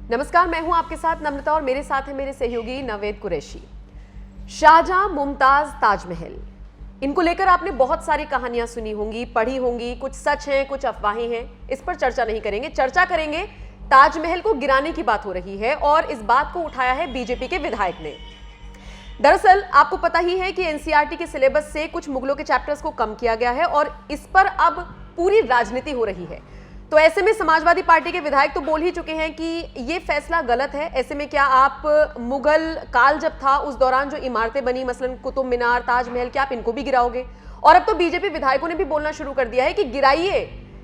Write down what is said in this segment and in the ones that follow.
नमस्कार, मैं हूं आपके साथ नम्रता और मेरे साथ है मेरे सहयोगी नवेद कुरैशी। शाहजहां, मुमताज, ताजमहल, इनको लेकर आपने बहुत सारी कहानियां सुनी होंगी, पढ़ी होंगी। कुछ सच हैं, कुछ अफवाहें हैं। इस पर चर्चा नहीं करेंगे। चर्चा करेंगे ताजमहल को गिराने की बात हो रही है और इस बात को उठाया है बीजेपी के विधायक ने। दरअसल आपको पता ही है कि एनसीईआरटी के सिलेबस से कुछ मुगलों के चैप्टर्स को कम किया गया है और इस पर अब पूरी राजनीति हो रही है। तो ऐसे में समाजवादी पार्टी के विधायक तो बोल ही चुके हैं कि ये फैसला गलत है। ऐसे में क्या आप मुगल काल जब था उस दौरान जो इमारतें बनी, मसलन कुतुब मीनार, ताजमहल, क्या आप इनको भी गिराओगे? और अब तो बीजेपी विधायकों ने भी बोलना शुरू कर दिया है कि गिराइए,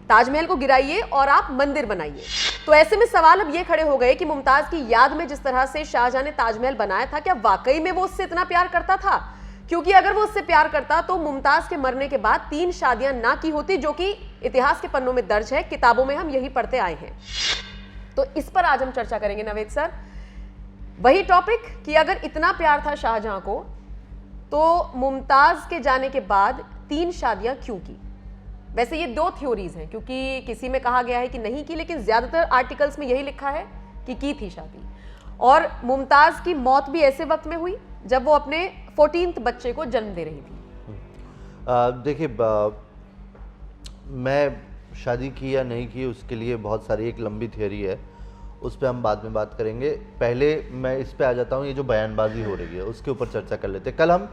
ताजमहल को गिराइए और आप मंदिर बनाइए। तो ऐसे में सवाल अब ये खड़े हो गए कि मुमताज की याद में जिस तरह से शाहजहां ने ताजमहल बनाया था, क्या वाकई में वो उससे इतना प्यार करता था? क्योंकि अगर वो उससे प्यार करता तो मुमताज के मरने के बाद 3 शादियां ना की होती, जो कि इतिहास के पन्नों में दर्ज है, किताबों में हम यही पढ़ते आए हैं। तो इस पर आज हम चर्चा करेंगे नवेद सर। वही टॉपिक कि अगर इतना प्यार था शाहजहां को तो मुमताज के जाने के बाद 3 शादियां क्यों की? वैसे ये 2 थ्योरीज हैं, क्योंकि किसी में कहा गया है कि नहीं की, लेकिन ज्यादातर आर्टिकल्स में यही लिखा है कि की थी शादी। और मुमताज की मौत भी ऐसे वक्त में हुई जब वो अपने 14th बच्चे को जन्म दे रही थी। देखिए, मैं शादी की या नहीं की उसके लिए बहुत सारी एक लंबी थियोरी है, उस पर हम बाद में बात करेंगे। पहले मैं इस पे आ जाता हूँ, ये जो बयानबाजी हो रही है उसके ऊपर चर्चा कर लेते हैं। कल हम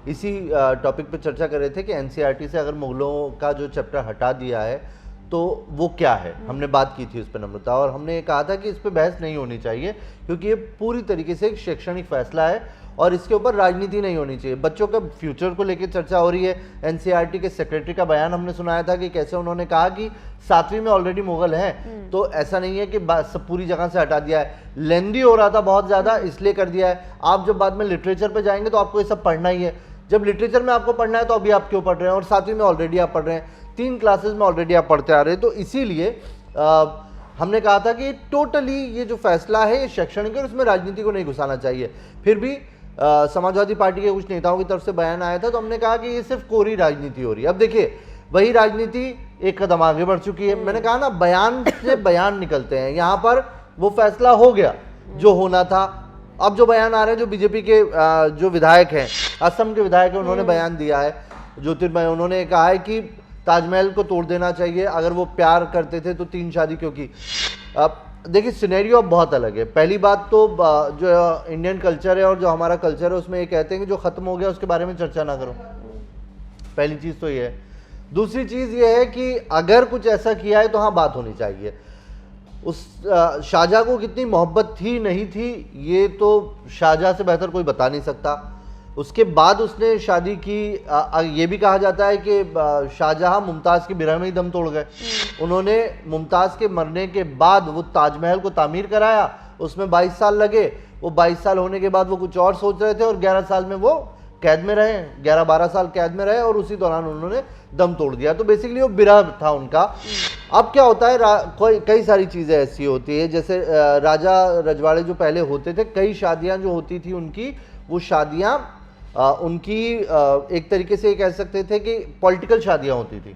इसी टॉपिक पे चर्चा कर रहे थे कि एनसीईआरटी से अगर मुगलों का जो चैप्टर हटा दिया है तो वो क्या है, हमने बात की थी उस पर नम्रता, और हमने ये कहा था कि इस पर बहस नहीं होनी चाहिए क्योंकि ये पूरी तरीके से एक शैक्षणिक फैसला है और इसके ऊपर राजनीति नहीं होनी चाहिए। बच्चों के फ्यूचर को लेकर चर्चा हो रही है। एनसीईआरटी के सेक्रेटरी का बयान हमने सुनाया था कि कैसे उन्होंने कहा कि 7वीं में ऑलरेडी मुगल हैं, तो ऐसा नहीं है कि सब पूरी जगह से हटा दिया है। लेंदी हो रहा था बहुत ज़्यादा, इसलिए कर दिया है। आप जब बाद में लिटरेचर पे जाएंगे तो आपको ये सब पढ़ना ही है। जब लिटरेचर में आपको पढ़ना है तो अभी आप क्यों पढ़ रहे हैं, और 7वीं में ऑलरेडी आप पढ़ रहे हैं, 3 क्लासेस में ऑलरेडी आप पढ़ते आ रहे हैं। तो इसीलिए हमने कहा था कि टोटली ये जो फैसला है ये शैक्षणिक है और इसमें राजनीति को नहीं घुसाना चाहिए। फिर भी समाजवादी पार्टी के कुछ नेताओं की तरफ से बयान आया था, तो हमने कहा कि ये सिर्फ कोरी राजनीति हो रही है। अब देखिए, वही राजनीति एक कदम आगे बढ़ चुकी है। मैंने कहा ना, बयान से बयान निकलते हैं। यहाँ पर वो फैसला हो गया जो होना था। अब जो बयान आ रहे हैं, जो बीजेपी के जो विधायक हैं, असम के विधायक हैं, उन्होंने बयान दिया है, ज्योतिर्मय, उन्होंने कहा है कि ताजमहल को तोड़ देना चाहिए। अगर वो प्यार करते थे तो 3 शादी क्यों की? अब देखिए, सिनेरियो अब बहुत अलग है। पहली बात तो जो इंडियन कल्चर है और जो हमारा कल्चर है उसमें ये कहते हैं कि जो खत्म हो गया उसके बारे में चर्चा ना करो। पहली चीज़ तो ये है। दूसरी चीज़ ये है कि अगर कुछ ऐसा किया है तो हाँ, बात होनी चाहिए। उस शाहजहां को कितनी मोहब्बत थी नहीं थी ये तो शाहजहां से बेहतर कोई बता नहीं सकता। उसके बाद उसने शादी की। ये भी कहा जाता है कि शाहजहां मुमताज़ के बिरह में ही दम तोड़ गए। उन्होंने मुमताज़ के मरने के बाद वो ताजमहल को तामीर कराया, उसमें 22 साल लगे। वो 22 साल होने के बाद वो कुछ और सोच रहे थे और 11 साल में वो कैद में रहे, 11-12 साल कैद में रहे और उसी दौरान उन्होंने दम तोड़ दिया। तो बेसिकली वो बिरह था उनका। अब क्या होता है, कई सारी चीज़ें ऐसी होती है, जैसे राजा रजवाड़े जो पहले होते थे, कई शादियाँ जो होती थी उनकी, वो शादियाँ उनकी एक तरीके से कह सकते थे कि पॉलिटिकल शादियां होती थी।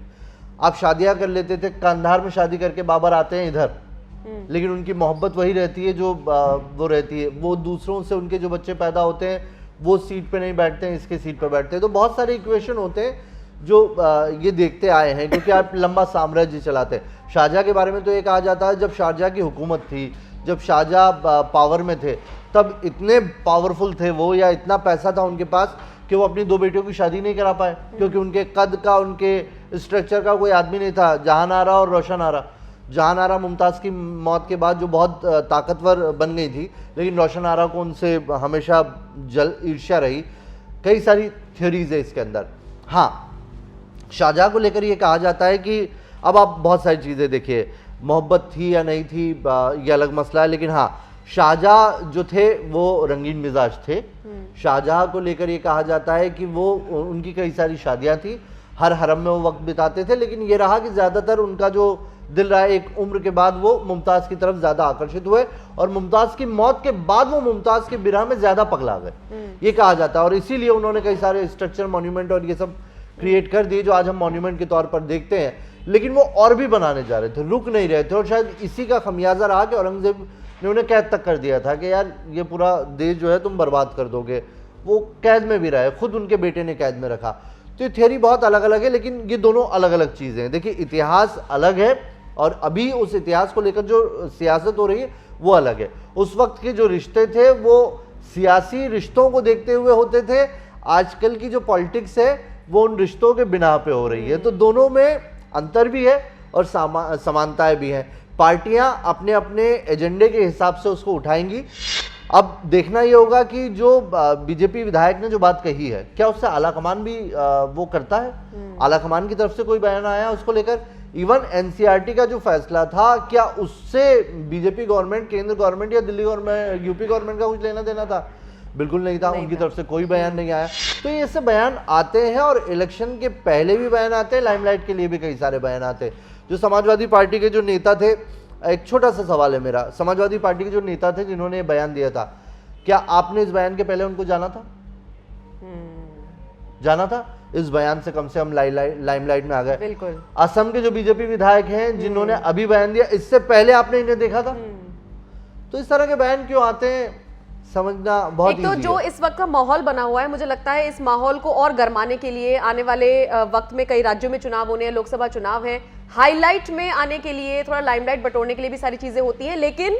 आप शादियां कर लेते थे, कंधार में शादी करके बाबर आते हैं इधर, लेकिन उनकी मोहब्बत वही रहती है जो वो रहती है। वो दूसरों से उनके जो बच्चे पैदा होते हैं वो सीट पे नहीं बैठते हैं, इसके सीट पे बैठते हैं। तो बहुत सारे इक्वेशन होते हैं जो ये देखते आए हैं, क्योंकि आप लंबा साम्राज्य चलाते हैं। शाहजहां के बारे में तो ये कहा जाता है, जब शाहजहां की हुकूमत थी, जब शाहजहां पावर में थे, तब इतने पावरफुल थे वो, या इतना पैसा था उनके पास कि वो अपनी 2 बेटियों की शादी नहीं करा पाए, क्योंकि उनके कद का, उनके स्ट्रक्चर का कोई आदमी नहीं था। जहांआरा और रोशनआरा, जहांआरा मुमताज़ की मौत के बाद जो बहुत ताकतवर बन गई थी, लेकिन रोशनआरा को उनसे हमेशा ईर्ष्या रही। कई सारी थ्योरीज है इसके अंदर। हाँ, शाहजहां को लेकर ये कहा जाता है कि अब आप बहुत सारी चीज़ें देखिए, मोहब्बत थी या नहीं थी ये अलग मसला है, लेकिन हाँ, शाहजहां जो थे वो रंगीन मिजाज थे। शाहजहां को लेकर ये कहा जाता है कि वो, उनकी कई सारी शादियां थी, हर हरम में वो वक्त बिताते थे, लेकिन ये रहा कि ज़्यादातर उनका जो दिल रहा, एक उम्र के बाद वो मुमताज़ की तरफ ज़्यादा आकर्षित हुए और मुमताज़ की मौत के बाद वो मुमताज़ के बिरह में ज़्यादा पगला गए, ये कहा जाता है। और इसीलिए उन्होंने कई सारे स्ट्रक्चर, मॉन्यूमेंट और ये सब क्रिएट कर दिए जो आज हम मॉन्यूमेंट के तौर पर देखते हैं। लेकिन वो और भी बनाने जा रहे थे, रुक नहीं रहे थे, और शायद इसी का खमियाजा रहा कि औरंगजेब ने उन्हें कैद तक कर दिया था कि यार ये पूरा देश जो है तुम बर्बाद कर दोगे। वो कैद में भी रहे, खुद उनके बेटे ने कैद में रखा। तो ये थियोरी बहुत अलग अलग है, लेकिन ये दोनों अलग अलग चीज़ें हैं। देखिए, इतिहास अलग है और अभी उस इतिहास को लेकर जो सियासत हो रही है वो अलग है। उस वक्त के जो रिश्ते थे वो सियासी रिश्तों को देखते हुए होते थे, आजकल की जो पॉलिटिक्स है वो उन रिश्तों के बिना पे हो रही है। तो दोनों में अंतर भी है और समानताएं भी हैं। पार्टियां अपने अपने एजेंडे के हिसाब से उसको उठाएंगी। अब देखना ये होगा कि जो बीजेपी विधायक ने जो बात कही है, क्या उससे आला कमान भी वो करता है? आला कमान की तरफ से कोई बयान आया उसको लेकर? इवन एनसीईआरटी का जो फैसला था, क्या उससे बीजेपी गवर्नमेंट, केंद्र गवर्नमेंट या दिल्ली गवर्नमेंट, यूपी गवर्नमेंट का कुछ लेना देना था? बिल्कुल नहीं था। उनकी तरफ से कोई बयान नहीं आया। तो ये ऐसे बयान आते हैं और इलेक्शन के पहले भी बयान आते हैं, लाइमलाइट के लिए भी कई सारे बयान आते हैं। जो समाजवादी पार्टी के जो नेता थे, एक छोटा सा सवाल है मेरा, समाजवादी पार्टी के जो नेता थे जिन्होंने बयान दिया था, क्या आपने इस बयान के पहले उनको जाना था? जाना था? इस बयान से कम से कम लाइमलाइट में आ गए। बिल्कुल। असम के जो बीजेपी विधायक हैं जिन्होंने अभी बयान दिया, इससे पहले आपने इन्हें देखा था? तो इस तरह के बयान क्यों आते हैं समझना बहुत एक तो जो है। इस वक्त का माहौल बना हुआ है, मुझे लगता है इस माहौल को और गरमाने के लिए आने वाले वक्त में कई राज्यों में चुनाव होने हैं, लोकसभा चुनाव है, हाईलाइट में आने के लिए, थोड़ा लाइमलाइट बटोरने के लिए भी सारी चीजें होती हैं। लेकिन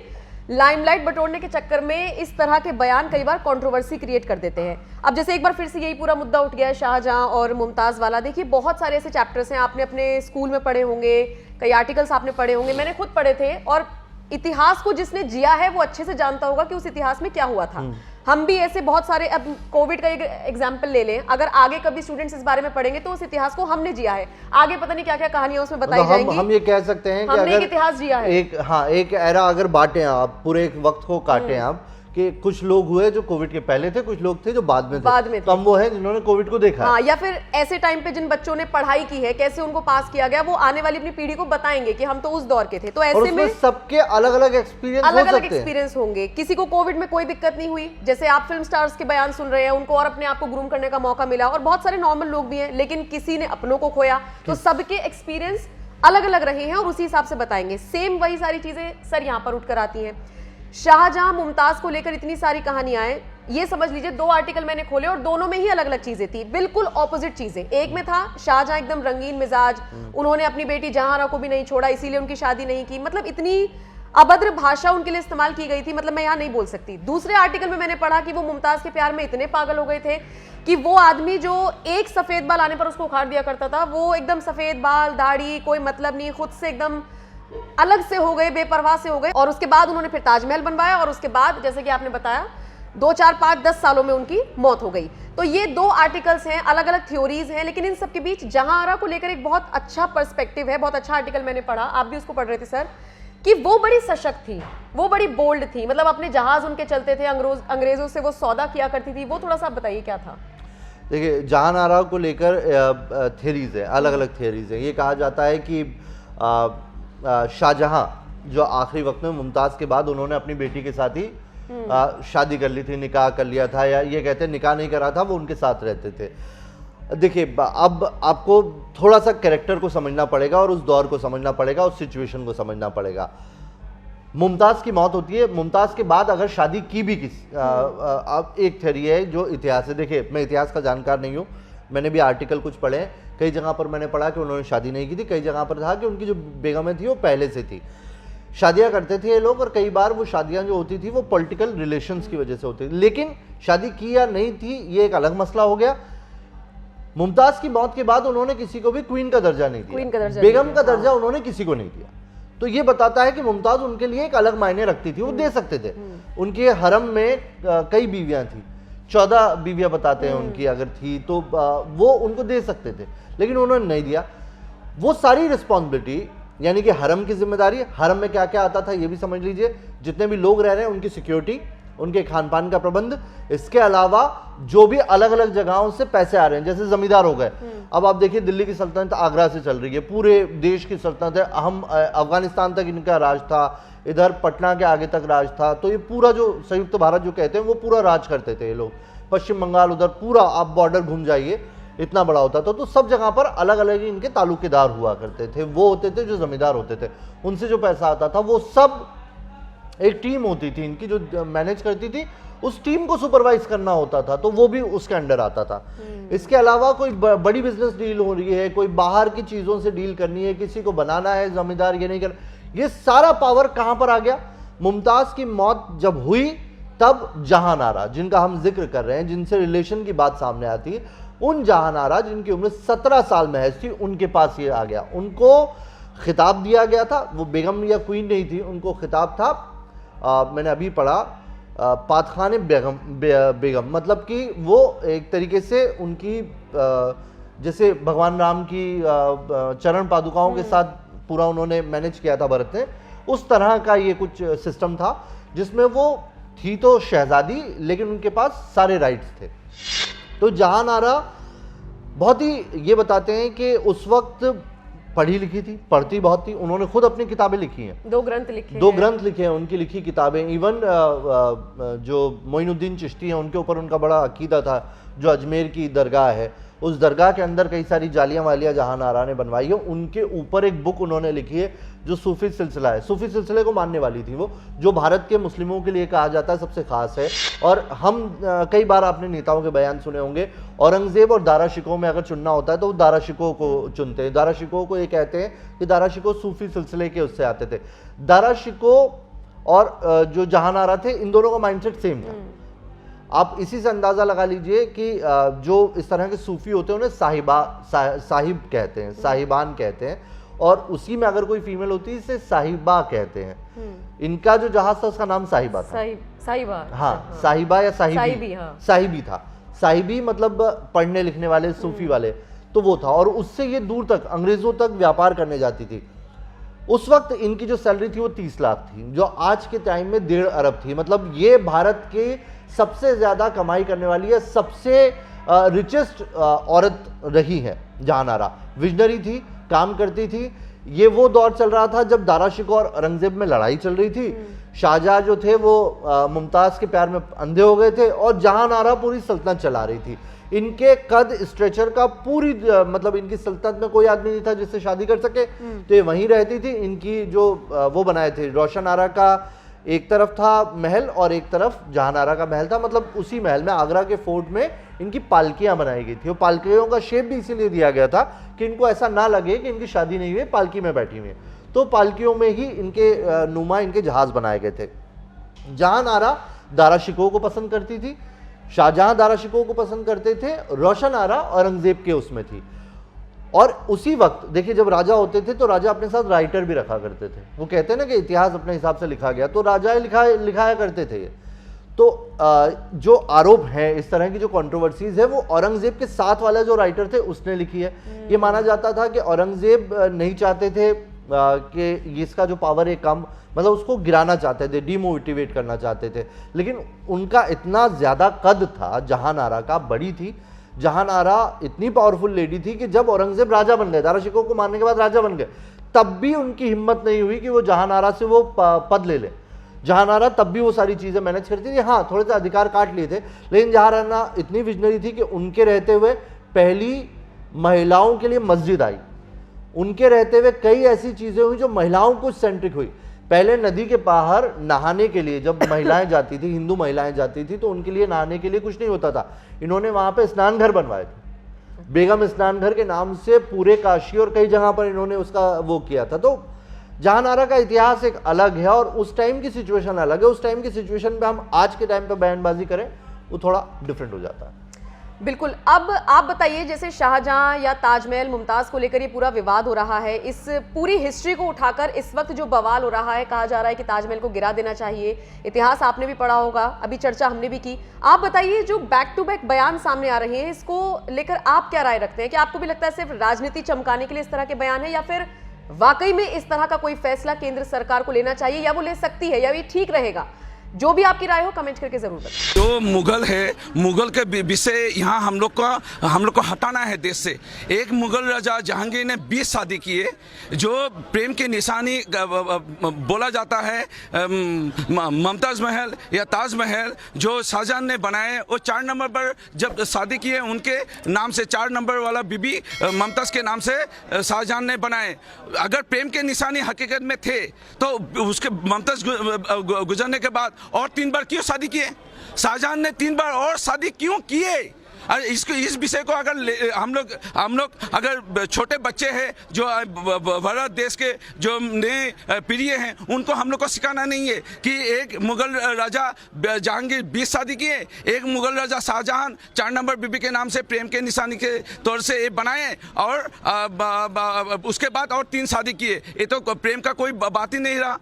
लाइमलाइट बटोरने के चक्कर में इस तरह के बयान कई बार कंट्रोवर्सी क्रिएट कर देते हैं। अब जैसे एक बार फिर से यही पूरा मुद्दा उठ गया है शाहजहां और मुमताज वाला। देखिए, बहुत सारे ऐसे चैप्टर्स हैं, आपने अपने स्कूल में पढ़े होंगे, कई आर्टिकल्स आपने पढ़े होंगे, मैंने खुद पढ़े थे। और इतिहास को जिसने जिया है वो अच्छे से जानता होगा कि उस इतिहास में क्या हुआ था। हम भी ऐसे बहुत सारे, अब कोविड का एक एग्जाम्पल ले लें, अगर आगे कभी स्टूडेंट्स इस बारे में पढ़ेंगे तो उस इतिहास को हमने जिया है, आगे पता नहीं क्या क्या कहानियां उसमें बताई जाएंगी। हम ये कह सकते हैं कि हमने अगर एक इतिहास जिया है। एक एरा अगर बांटे आप, पूरे एक वक्त को काटे आप, कि कुछ लोग हुए जो कोविड के पहले थे, कुछ लोग थे जो बाद में थे। तो हम वो हैं जिन्होंने कोविड को देखा। हाँ, या फिर ऐसे टाइम पे जिन बच्चों ने पढ़ाई की है, कैसे उनको पास किया गया, वो आने वाली अपनी पीढ़ी को बताएंगे कि हम तो उस दौर के थे। तो ऐसे में सबके अलग अलग एक्सपीरियंस होंगे। किसी को कोविड में कोई दिक्कत नहीं हुई, जैसे आप फिल्म स्टार्स के बयान सुन रहे हैं, उनको और अपने आप को ग्रूम करने का मौका मिला, और बहुत सारे नॉर्मल लोग भी हैं, लेकिन किसी ने अपनों को खोया। तो सबके एक्सपीरियंस अलग अलग रहे हैं और उसी हिसाब से बताएंगे। सेम वही सारी चीजें सर यहाँ पर उठकर आती हैं। शाहजहां मुमताज को लेकर इतनी सारी कहानियां हैं, ये समझ लीजिए 2 आर्टिकल मैंने खोले और दोनों में ही अलग अलग चीजें थी, बिल्कुल ऑपोजिट चीजें। एक में था शाहजहां एकदम रंगीन मिजाज, उन्होंने अपनी बेटी जहांआरा को भी नहीं छोड़ा, इसीलिए उनकी शादी नहीं की, मतलब इतनी अभद्र भाषा उनके लिए इस्तेमाल की गई थी, मतलब मैं यहाँ नहीं बोल सकती। दूसरे आर्टिकल में मैंने पढ़ा कि वो मुमताज के प्यार में इतने पागल हो गए थे कि वो आदमी जो एक सफेद बाल आने पर उसको उखाड़ दिया करता था, वो एकदम सफेद बाल, दाढ़ी, कोई मतलब नहीं, खुद से एकदम अलग से हो गए, बेपरवाह से हो गए। और उसके बाद उन्होंने फिर ताजमहल बनवाया और उसके बाद जैसे कि आपने बताया 2, 4, 5, 10 सालों में उनकी मौत हो गई। तो ये 2 आर्टिकल्स हैं, अलग अलग थ्योरीज हैं, लेकिन इन सब के बीच जहांआरा को लेकर एक बहुत अच्छा पर्सपेक्टिव है, बहुत अच्छा आर्टिकल मैंने पढ़ा, आप भी उसको पढ़ रहे थे सर, कि वो बड़ी सशक्त थी, वो बड़ी बोल्ड थी, मतलब अपने जहाज उनके चलते थे, अंग्रेजों से वो सौदा किया करती थी। वो थोड़ा सा बताइए क्या था। देखिए, जहांआरा को लेकर थियरीज है, अलग अलग थियरीज है। ये कहा जाता है कि शाहजहां जो आखिरी वक्त में मुमताज के बाद उन्होंने अपनी बेटी के साथ ही शादी कर ली थी, निकाह कर लिया था, या ये कहते हैं निकाह नहीं करा था, वो उनके साथ रहते थे। देखिए, अब आपको थोड़ा सा कैरेक्टर को समझना पड़ेगा और उस दौर को समझना पड़ेगा, उस सिचुएशन को समझना पड़ेगा। मुमताज की मौत होती है, मुमताज के बाद अगर शादी की भी अब एक थ्योरी है जो इतिहास है। देखिए, मैं इतिहास का जानकार नहीं हूँ, मैंने भी आर्टिकल कुछ पढ़े हैं, कई जगह पर मैंने पढ़ा कि उन्होंने शादी नहीं की थी, कई जगह पर था कि उनकी जो बेगमें थी वो पहले से थी। शादियां करते थे ये लोग, और कई बार वो शादियां जो होती थी वो पॉलिटिकल रिलेशंस की वजह से होती थी। लेकिन शादी की या नहीं थी ये एक अलग मसला हो गया। मुमताज की मौत के बाद उन्होंने किसी को भी क्वीन का दर्जा नहीं दिया, बेगम का दर्जा उन्होंने किसी को नहीं दिया। तो ये बताता है कि मुमताज उनके लिए एक अलग मायने रखती थी, वो दे सकते थे। उनके हरम में कई बीवियां थी, 14 बीवियां बताते हैं उनकी अगर थी, तो वो उनको दे सकते थे, लेकिन उन्होंने नहीं दिया। वो सारी रिस्पॉन्सिबिलिटी, यानी कि हरम की जिम्मेदारी, हरम में क्या क्या आता था ये भी समझ लीजिए, जितने भी लोग रह रहे हैं उनकी सिक्योरिटी, उनके खान पान का प्रबंध, इसके अलावा जो भी अलग अलग जगहों से पैसे आ रहे हैं, जैसे जमींदार हो गए। अब आप देखिए, दिल्ली की सल्तनत आगरा से चल रही है, पूरे देश की सल्तनत है, हम अफगानिस्तान तक इनका राज था, इधर पटना के आगे तक राज था। तो ये पूरा जो संयुक्त भारत जो कहते हैं वो पूरा राज करते थे ये लोग। पश्चिम बंगाल, उधर पूरा आप बॉर्डर घूम जाइए, इतना बड़ा होता था। तो सब जगह पर अलग अलग इनके तालुकेदार हुआ करते थे, वो होते थे जो जमींदार होते थे, उनसे जो पैसा आता था वो सब एक टीम होती थी इनकी जो मैनेज करती थी, उस टीम को सुपरवाइज करना होता था, तो वो भी उसके अंडर आता था। इसके अलावा कोई बड़ी बिजनेस डील हो रही है, कोई बाहर की चीजों से डील करनी है, किसी को बनाना है जमींदार, ये नहीं करना, ये सारा पावर कहां पर आ गया? मुमताज की मौत जब हुई तब जहान आरा, जिनका हम जिक्र कर रहे हैं, जिनसे रिलेशन की बात सामने आती है, उन जहान आरा जिनकी उम्र 17 साल महज थी, उनके पास ये आ गया। उनको खिताब दिया गया था, वो बेगम या क्वीन नहीं थी, उनको खिताब था मैंने अभी पढ़ा पातखाने बेगम, मतलब कि वो एक तरीके से उनकी जैसे भगवान राम की चरण पादुकाओं के साथ पूरा उन्होंने मैनेज किया था भरत ने, उस तरह का ये कुछ सिस्टम था जिसमें वो थी तो शहजादी, लेकिन उनके पास सारे राइट्स थे। तो जहान आरा बहुत ही ये बताते हैं कि उस वक्त पढ़ी लिखी थी, पढ़ती बहुत थी, उन्होंने खुद अपनी किताबें लिखी हैं, 2 ग्रंथ लिखे हैं उनकी लिखी किताबें। इवन जो मोइनुद्दीन चिश्ती हैं उनके ऊपर उनका बड़ा अकीदा था, जो अजमेर की दरगाह है, उस दरगाह के अंदर कई सारी जालियां वालियां जहान आरा ने बनवाई है, उनके ऊपर एक बुक उन्होंने लिखी है जो सूफी सिलसिला है। सूफी सिलसिले को मानने वाली थी वो, जो भारत के मुस्लिमों के लिए कहा जाता है सबसे खास है। और हम कई बार आपने नेताओं के बयान सुने होंगे, औरंगजेब और दारा शिकोह में अगर चुनना होता है तो वो दारा शिकोह को चुनते हैं। दारा शिकोह को ये कहते हैं कि दारा शिकोह सूफी सिलसिले के उससे आते थे। दारा शिकोह और जो जहान आरा थे, इन दोनों का माइंडसेट सेम था। आप इसी से अंदाजा लगा लीजिए कि जो इस तरह के सूफी होते हैं उन्हें साहिब कहते हैं, साहिबान कहते हैं, और उसी में अगर कोई फीमेल होती है इसे साहिबा कहते हैं। इनका जो जहाज था उसका नाम साहिबा था। साहिबा, हाँ, साहिबा या साहिबी, साहिबी था। साहिबी मतलब पढ़ने लिखने वाले, सूफी वाले, तो वो था। और उससे ये दूर तक अंग्रेजों तक व्यापार करने जाती थी। उस वक्त इनकी जो सैलरी थी वो 30 लाख थी, जो आज के टाइम में 1.5 अरब थी। मतलब ये भारत के सबसे ज्यादा कमाई करने वाली है, सबसे रिचेस्ट औरत रही है जहान आरा। विजनरी थी, काम करती थी। ये वो दौर चल रहा था जब दारा शिकोह और औरंगजेब में लड़ाई चल रही थी। शाहजहां जो थे वो मुमताज के प्यार में अंधे हो गए थे, और जहान आरा पूरी सल्तनत चला रही थी। इनके कद स्ट्रेचर का पूरी मतलब इनकी सल्तनत में कोई आदमी नहीं था जिससे शादी कर सके, तो ये वहीं रहती थी। इनकी जो वो बनाए थे, रोशन आरा का एक तरफ था महल और एक तरफ जहान आरा का महल था। मतलब उसी महल में, आगरा के फोर्ट में, इनकी पालकियां बनाई गई थी। वो पालकियों का शेप भी इसीलिए दिया गया था कि इनको ऐसा ना लगे कि इनकी शादी नहीं हुई, पालकी में बैठी हुई है। तो पालकियों में ही इनके नुमा इनके जहाज बनाए गए थे। जहान आरा दारा शिकोह को पसंद करती थी, शाहजहां दारा शिकोह को पसंद करते थे, रोशन आरा औरंगजेब के उसमें थी। और उसी वक्त देखिए, जब राजा होते थे तो राजा अपने साथ राइटर भी रखा करते थे। वो कहते हैं ना कि इतिहास अपने हिसाब से लिखा गया, तो राजा लिखाया करते थे ये। तो जो आरोप है, इस तरह की जो कंट्रोवर्सीज है, वो औरंगजेब के साथ वाला जो राइटर थे उसने लिखी है। ये माना जाता था कि औरंगजेब नहीं चाहते थे कि इसका जो पावर है कम, मतलब उसको गिराना चाहते थे, डिमोटिवेट करना चाहते थे। लेकिन उनका इतना ज्यादा कद था जहान आरा का, बड़ी थी। जहान आरा इतनी पावरफुल लेडी थी कि जब औरंगजेब राजा बन गए, दारा शिकोह को मारने के बाद राजा बन गए, तब भी उनकी हिम्मत नहीं हुई कि वो जहान आरा से वो पद ले ले। जहान आरा तब भी वो सारी चीजें मैनेज करती थी। हाँ, थोड़े से अधिकार काट लिए थे, लेकिन जहान आरा इतनी विजनरी थी कि उनके रहते हुए पहली महिलाओं के लिए मस्जिद आई। उनके रहते हुए कई ऐसी चीजें हुई जो महिलाओं को सेंट्रिक हुई। पहले नदी के बाहर नहाने के लिए जब महिलाएं जाती थी, हिंदू महिलाएं जाती थी, तो उनके लिए नहाने के लिए कुछ नहीं होता था। इन्होंने वहां पे स्नान घर बनवाए थे, बेगम स्नान घर के नाम से। पूरे काशी और कई जगह पर इन्होंने उसका वो किया था। तो जहान आरा का इतिहास एक अलग है और उस टाइम की सिचुएशन अलग है। उस टाइम की सिचुएशन पे हम आज के टाइम पे बयानबाजी करें वो थोड़ा डिफरेंट हो जाता है। बिल्कुल। अब आप बताइए, जैसे शाहजहां या ताजमहल, मुमताज को लेकर ये पूरा विवाद हो रहा है, इस पूरी हिस्ट्री को उठाकर इस वक्त जो बवाल हो रहा है, कहा जा रहा है कि ताजमहल को गिरा देना चाहिए। इतिहास आपने भी पढ़ा होगा, अभी चर्चा हमने भी की। आप बताइए, जो बैक टू बैक बयान सामने आ रहे हैं, इसको लेकर आप क्या राय रखते हैं? कि आपको भी लगता है सिर्फ राजनीति चमकाने के लिए इस तरह के बयान है, या फिर वाकई में इस तरह का कोई फैसला केंद्र सरकार को लेना चाहिए, या वो ले सकती है, या ये ठीक रहेगा जो भी आपकी राय हो कमेंट करके जरूर बताएं। जो मुगल है, मुगल के विषय यहाँ हम लोग को हटाना है देश से। एक मुगल राजा जहांगीर ने 20 शादी किए, जो प्रेम की निशानी बोला जाता है। मुमताज़ महल या ताजमहल जो शाहजहां ने बनाए, वो 4 नंबर पर जब शादी किए उनके नाम से 4 नंबर वाला बीबी मुमताज़ के नाम से शाहजहां ने बनाए। अगर प्रेम के निशानी हकीकत में थे तो उसके मुमताज़ गुजरने के बाद और 3 बार क्यों शादी किए? शाहजहां ने 3 बार और शादी क्यों किए? इस विषय को अगर हम लोग अगर छोटे बच्चे हैं जो भारत देश के जो नए पीढ़ी हैं, उनको हम लोग को सिखाना नहीं है कि एक मुगल राजा जहांगीर 20 शादी किए, एक मुगल राजा शाहजहां 4 नंबर बीबी के नाम से प्रेम के निशानी के तौर से ये बनाए और उसके बाद और 3 शादी किए। ये तो प्रेम का कोई बात ही नहीं रहा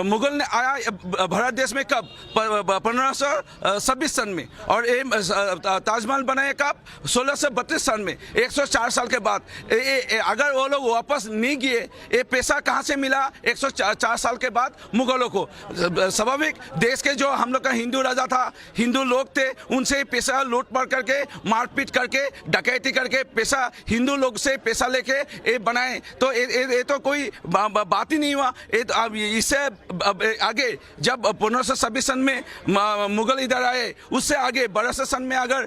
मुगल ने आया भारत देश में कब? 1526 सन में, और ताजमहल बनाए कब? 1632 सन में, 104 साल के बाद। अगर वो लोग वापस नहीं गए, ये पैसा कहाँ से मिला 104 साल के बाद मुगलों को? स्वाभाविक, देश के जो हम लोग का हिंदू राजा था, हिंदू लोग थे, उनसे पैसा लूटपाट करके, मारपीट करके, डकैती करके पैसा, हिंदू लोग से पैसा लेके ये बनाए। तो ये तो कोई बात ही नहीं हुआ। इससे आगे जब 1526 सन में मुगल इधर आए, उससे आगे 1200 सन में अगर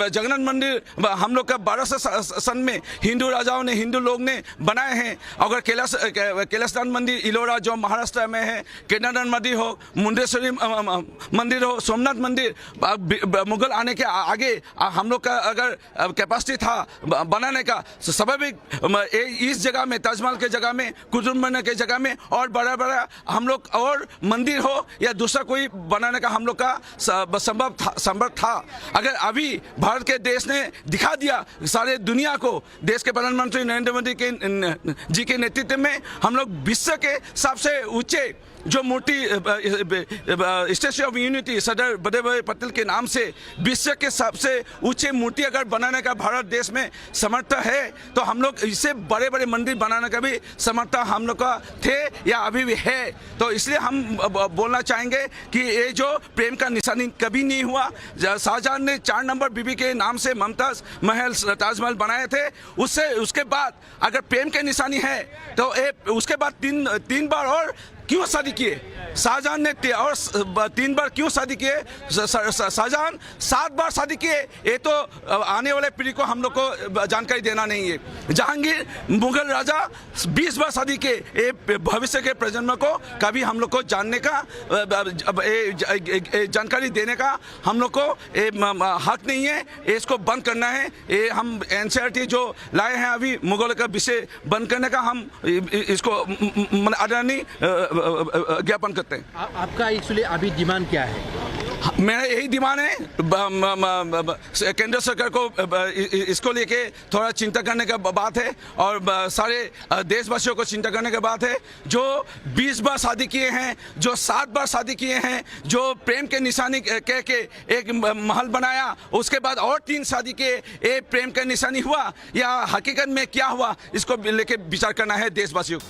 जगन्नाथ मंदिर हम लोग का 1200 सन में हिंदू राजाओं ने, हिंदू लोग ने बनाए हैं। अगर कैलाशनाथ मंदिर इलोरा जो महाराष्ट्र में है, केदारनाथ मंदिर हो, मुंडेश्वरी मंदिर हो, सोमनाथ मंदिर, मुगल आने के आगे हम लोग का अगर कैपेसिटी था बनाने का, स्वाभाविक इस जगह में, ताजमहल के जगह में, कुतुब मीनार के जगह में और बड़ा बड़ा हम लोग और मंदिर हो या दूसरा कोई बनाने का हम लोग का संभव था। अगर अभी भारत के देश ने दिखा दिया सारे दुनिया को, देश के प्रधानमंत्री नरेंद्र मोदी जी के नेतृत्व में हम लोग विश्व के सबसे ऊंचे जो मूर्ति statue of unity Sardar Vallabh भाई पटेल के नाम से विश्व के सबसे ऊंचे मूर्ति अगर बनाने का भारत देश में समर्थ है, तो हम लोग इससे बड़े बड़े मंदिर बनाने का भी समर्थ हम लोग का थे या अभी भी है। तो इसलिए हम बोलना चाहेंगे कि ये जो प्रेम का निशानी कभी नहीं हुआ। शाहजहां ने 4 नंबर बीबी के नाम से मुमताज़ महल, ताजमहल बनाए थे। उसके बाद अगर प्रेम के निशानी है तो उसके बाद तीन बार और क्यों शादी किए? शाहजहां ने और 3 बार क्यों शादी किए? शाहजहां 7 बार शादी किए। ये तो आने वाले पीढ़ी को हम लोग को जानकारी देना नहीं है। जहांगीर मुगल राजा 20 बार शादी किए। ये भविष्य के प्रजन्म को कभी हम लोग को जानने का, जानकारी देने का हम लोग को हक नहीं है। इसको बंद करना है। ये हम NCERT जो लाए हैं अभी मुगल का विषय बंद करने का, हम इसको आदरणीय ज्ञापन करते हैं। आपका एक्चुअली अभी डिमांड क्या है? मेरा यही डिमांड है, केंद्र सरकार को इसको लेके थोड़ा चिंता करने का बात है और सारे देशवासियों को चिंता करने की बात है। जो 20 बार शादी किए हैं, जो 7 बार शादी किए हैं, जो प्रेम के निशानी कह के एक महल बनाया, उसके बाद और 3 शादी किए, ये प्रेम का निशानी हुआ या हकीकत में क्या हुआ, इसको लेके विचार करना है देशवासियों को।